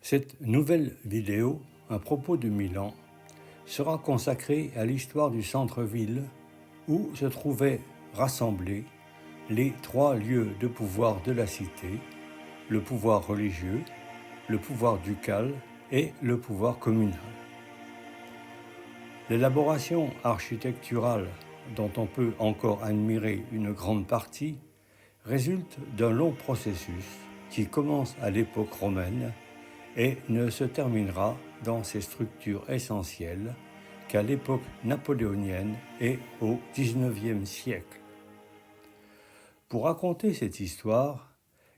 Cette nouvelle vidéo à propos de Milan sera consacrée à l'histoire du centre-ville où se trouvaient rassemblés les trois lieux de pouvoir de la cité, le pouvoir religieux, le pouvoir ducal et le pouvoir communal. L'élaboration architecturale dont on peut encore admirer une grande partie résulte d'un long processus qui commence à l'époque romaine et ne se terminera dans ses structures essentielles qu'à l'époque napoléonienne et au XIXe siècle. Pour raconter cette histoire,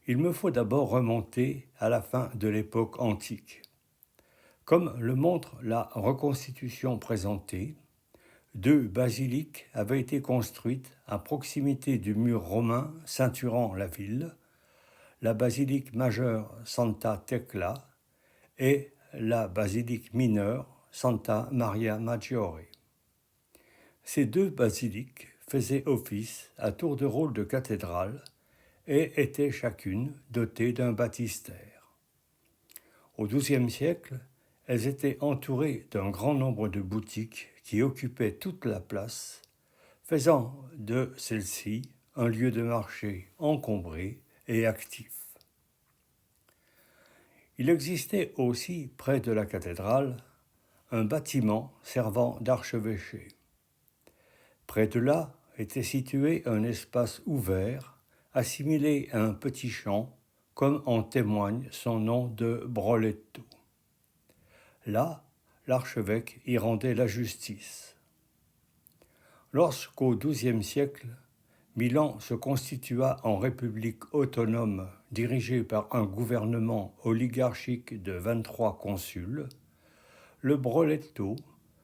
il me faut d'abord remonter à la fin de l'époque antique. Comme le montre la reconstitution présentée, deux basiliques avaient été construites à proximité du mur romain ceinturant la ville, la basilique majeure Santa Tecla et la basilique mineure Santa Maria Maggiore. Ces deux basiliques faisaient office à tour de rôle de cathédrale et étaient chacune dotées d'un baptistère. Au XIIe siècle, elles étaient entourées d'un grand nombre de boutiques qui occupaient toute la place, faisant de celle-ci un lieu de marché encombré et actif. Il existait aussi, près de la cathédrale, un bâtiment servant d'archevêché. Près de là était situé un espace ouvert, assimilé à un petit champ, comme en témoigne son nom de Broletto. Là, l'archevêque y rendait la justice. Lorsqu'au XIIe siècle, Milan se constitua en république autonome dirigée par un gouvernement oligarchique de 23 consuls, le Broletto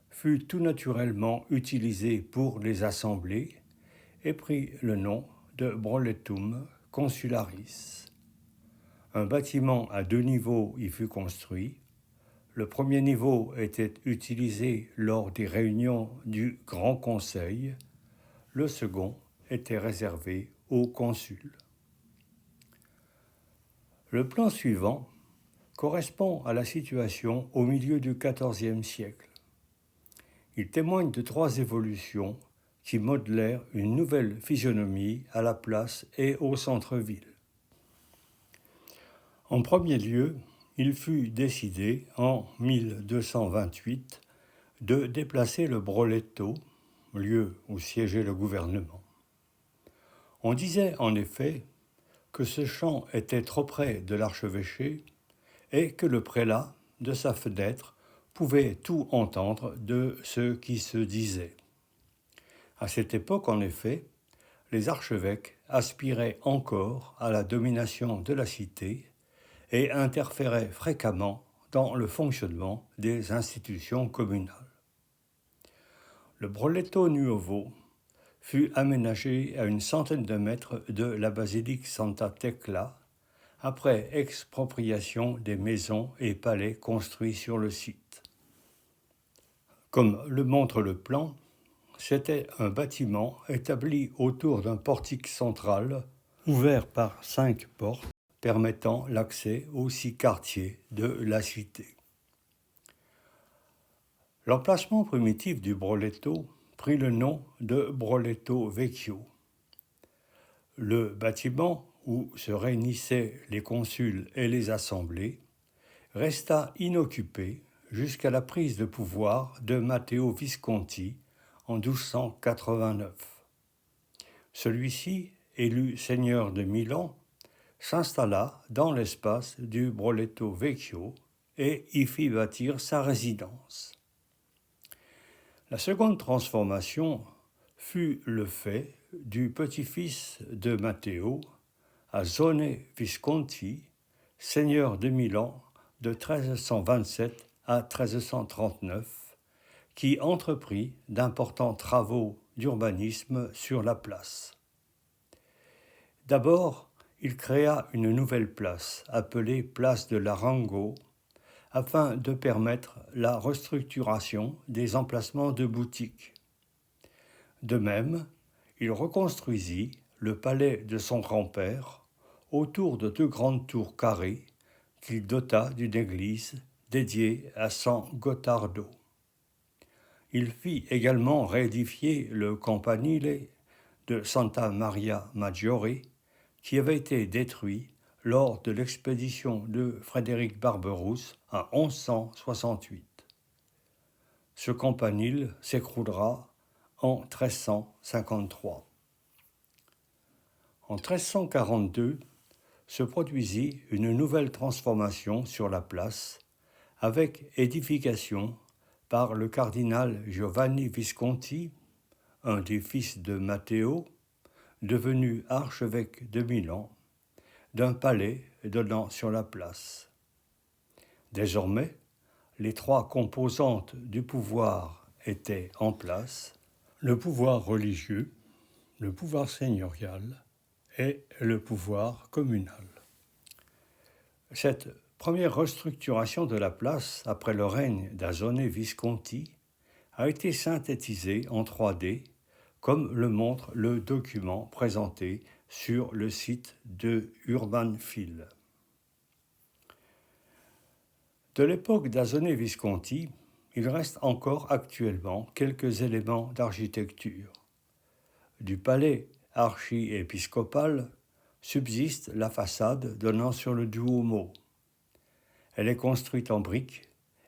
fut tout naturellement utilisé pour les assemblées et prit le nom de Broletum Consularis. Un bâtiment à deux niveaux y fut construit. Le premier niveau était utilisé lors des réunions du Grand Conseil, le second était réservé aux consuls. Le plan suivant correspond à la situation au milieu du XIVe siècle. Il témoigne de trois évolutions qui modelèrent une nouvelle physionomie à la place et au centre-ville. En premier lieu, il fut décidé en 1228 de déplacer le Broletto, lieu où siégeait le gouvernement. On disait en effet que ce champ était trop près de l'archevêché et que le prélat, de sa fenêtre, pouvait tout entendre de ce qui se disait. À cette époque, en effet, les archevêques aspiraient encore à la domination de la cité et interféraient fréquemment dans le fonctionnement des institutions communales. Le Broletto Nuovo fut aménagé à une centaine de mètres de la basilique Santa Tecla, après expropriation des maisons et palais construits sur le site. Comme le montre le plan, c'était un bâtiment établi autour d'un portique central, ouvert par 5 portes, permettant l'accès aux 6 quartiers de la cité. L'emplacement primitif du Broletto prit le nom de Broletto Vecchio. Le bâtiment où se réunissaient les consuls et les assemblées resta inoccupé jusqu'à la prise de pouvoir de Matteo Visconti en 1289. Celui-ci, élu seigneur de Milan, s'installa dans l'espace du Broletto Vecchio et y fit bâtir sa résidence. La seconde transformation fut le fait du petit-fils de Matteo, Azone Visconti, seigneur de Milan de 1327 à 1339, qui entreprit d'importants travaux d'urbanisme sur la place. D'abord, il créa une nouvelle place, appelée place de l'Arango, afin de permettre la restructuration des emplacements de boutiques. De même, il reconstruisit le palais de son grand-père autour de 2 grandes tours carrées qu'il dota d'une église dédiée à San Gottardo. Il fit également réédifier le campanile de Santa Maria Maggiore, qui avait été détruit lors de l'expédition de Frédéric Barberousse en 1168. Ce campanile s'écroulera en 1353. En 1342, se produisit une nouvelle transformation sur la place, avec édification par le cardinal Giovanni Visconti, un des fils de Matteo, devenu archevêque de Milan, d'un palais donnant sur la place. Désormais, les trois composantes du pouvoir étaient en place, le pouvoir religieux, le pouvoir seigneurial et le pouvoir communal. Cette première restructuration de la place après le règne d'Azone Visconti a été synthétisée en 3D, comme le montre le document présenté sur le site de Urban Phil. De l'époque d'Azone Visconti, il reste encore actuellement quelques éléments d'architecture. Du palais archiépiscopal subsiste la façade donnant sur le Duomo. Elle est construite en briques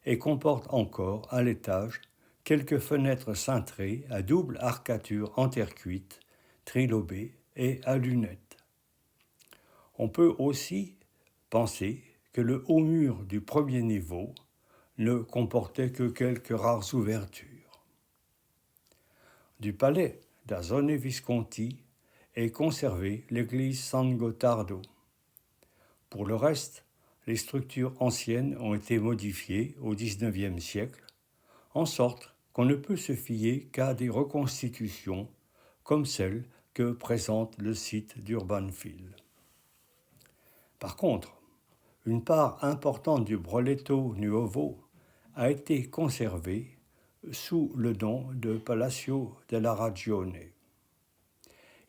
et comporte encore, à l'étage, quelques fenêtres cintrées à double arcature en terre cuite, trilobées et à lunettes. On peut aussi penser que le haut mur du premier niveau ne comportait que quelques rares ouvertures. Du palais d'Azone Visconti est conservée l'église San Gottardo. Pour le reste, les structures anciennes ont été modifiées au XIXe siècle, en sorte qu'on ne peut se fier qu'à des reconstitutions comme celle que présente le site d'Urban Phil. Par contre, une part importante du Broletto Nuovo a été conservée sous le nom de Palacio della Ragione.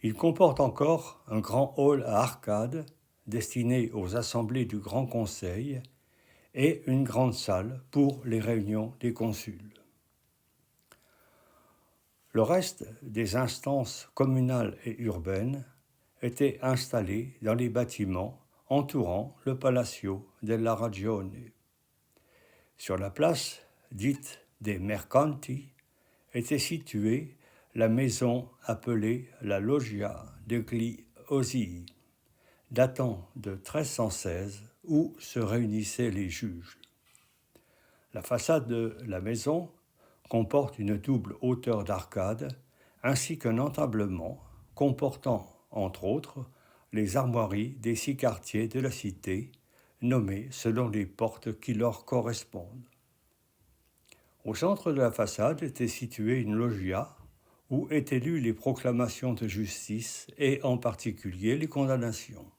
Il comporte encore un grand hall à arcades destiné aux assemblées du Grand Conseil et une grande salle pour les réunions des consuls. Le reste des instances communales et urbaines étaient installées dans les bâtiments entourant le Palacio della Ragione. Sur la place, dite des Mercanti, était située la maison appelée la Loggia degli Osii, datant de 1316, où se réunissaient les juges. La façade de la maison comporte une double hauteur d'arcade ainsi qu'un entablement comportant, entre autres, les armoiries des 6 quartiers de la cité, nommés selon les portes qui leur correspondent. Au centre de la façade était située une loggia où étaient lues les proclamations de justice et en particulier les condamnations.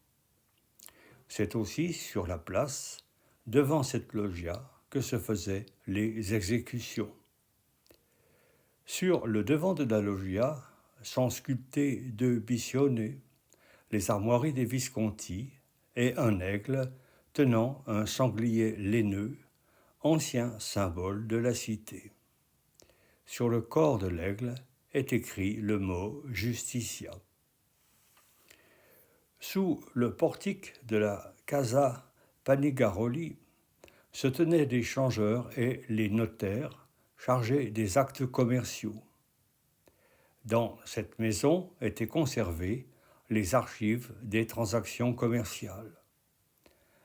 C'est aussi sur la place, devant cette loggia, que se faisaient les exécutions. Sur le devant de la loggia sont sculptés 2 biscione, les armoiries des Visconti et un aigle tenant un sanglier laineux, ancien symbole de la cité. Sur le corps de l'aigle est écrit le mot « Justitia ». Sous le portique de la Casa Panigaroli se tenaient les changeurs et les notaires chargés des actes commerciaux. Dans cette maison étaient conservées les archives des transactions commerciales.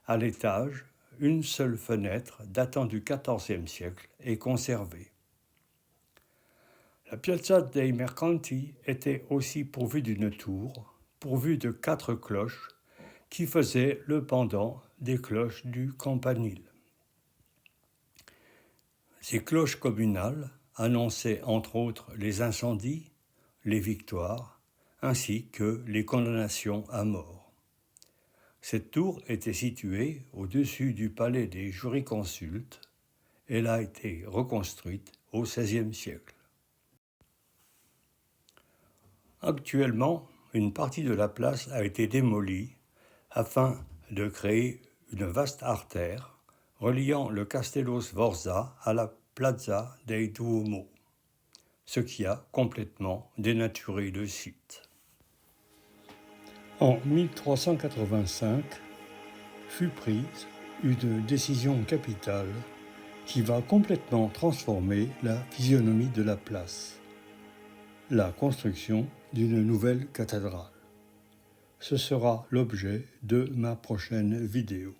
À l'étage, une seule fenêtre datant du XIVe siècle est conservée. La Piazza dei Mercanti était aussi pourvue d'une tour, pourvue de 4 cloches qui faisaient le pendant des cloches du campanile. Ces cloches communales annonçaient entre autres les incendies, les victoires, ainsi que les condamnations à mort. Cette tour était située au-dessus du palais des jurisconsultes. Elle a été reconstruite au XVIe siècle. Actuellement, une partie de la place a été démolie afin de créer une vaste artère reliant le Castello Sforza à la Plaza dei Duomo, ce qui a complètement dénaturé le site. En 1385 fut prise une décision capitale qui va complètement transformer la physionomie de la place, la construction d'une nouvelle cathédrale. Ce sera l'objet de ma prochaine vidéo.